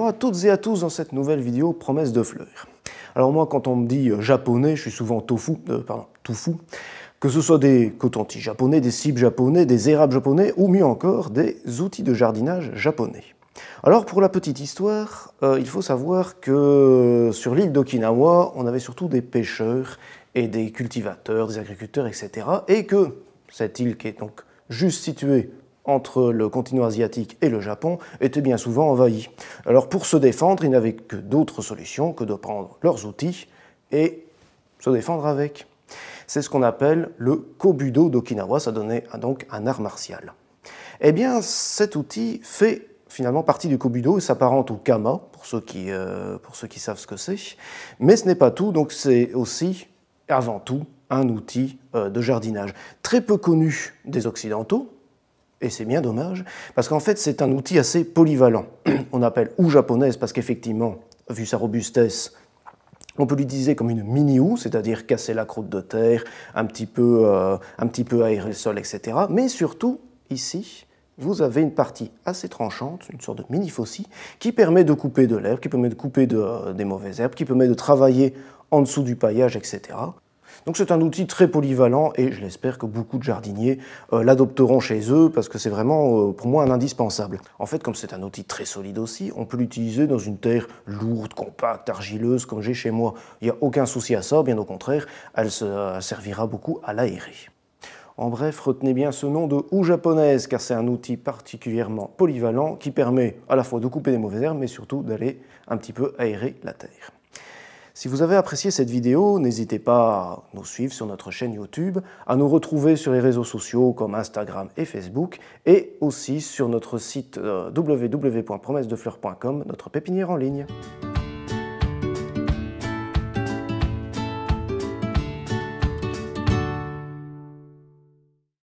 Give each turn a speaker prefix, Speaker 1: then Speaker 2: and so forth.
Speaker 1: Bonjour à toutes et à tous dans cette nouvelle vidéo Promesse de fleurs. Alors moi, quand on me dit japonais, je suis souvent tofu. Que ce soit des cotons-tiges japonais, des cibes japonais, des érables japonais ou mieux encore des outils de jardinage japonais. Alors pour la petite histoire, il faut savoir que sur l'île d'Okinawa, on avait surtout des pêcheurs et des cultivateurs, des agriculteurs, etc. Et que cette île qui est donc juste située entre le continent asiatique et le Japon était bien souvent envahie. Alors pour se défendre, ils n'avaient que d'autres solutions que de prendre leurs outils et se défendre avec. C'est ce qu'on appelle le kobudo d'Okinawa, ça donnait donc un art martial. Eh bien cet outil fait finalement partie du kobudo et s'apparente au kama, pour ceux qui savent ce que c'est. Mais ce n'est pas tout, donc c'est aussi, avant tout, un outil de jardinage. Très peu connu des Occidentaux, et c'est bien dommage, parce qu'en fait c'est un outil assez polyvalent. On appelle houe japonaise parce qu'effectivement, vu sa robustesse, on peut l'utiliser comme une mini-houe, c'est-à-dire casser la croûte de terre, un petit peu aérer le sol, etc. Mais surtout, ici, vous avez une partie assez tranchante, une sorte de mini-faucille, qui permet de couper de l'herbe, qui permet de couper des mauvaises herbes, qui permet de travailler en dessous du paillage, etc. Donc c'est un outil très polyvalent et je l'espère que beaucoup de jardiniers l'adopteront chez eux parce que c'est vraiment pour moi un indispensable. En fait, comme c'est un outil très solide aussi, on peut l'utiliser dans une terre lourde, compacte, argileuse comme j'ai chez moi. Il n'y a aucun souci à ça, bien au contraire, elle servira beaucoup à l'aérer. En bref, retenez bien ce nom de houe japonaise car c'est un outil particulièrement polyvalent qui permet à la fois de couper des mauvaises herbes mais surtout d'aller un petit peu aérer la terre. Si vous avez apprécié cette vidéo, n'hésitez pas à nous suivre sur notre chaîne YouTube, à nous retrouver sur les réseaux sociaux comme Instagram et Facebook, et aussi sur notre site www.promessedefleurs.com, notre pépinière en ligne.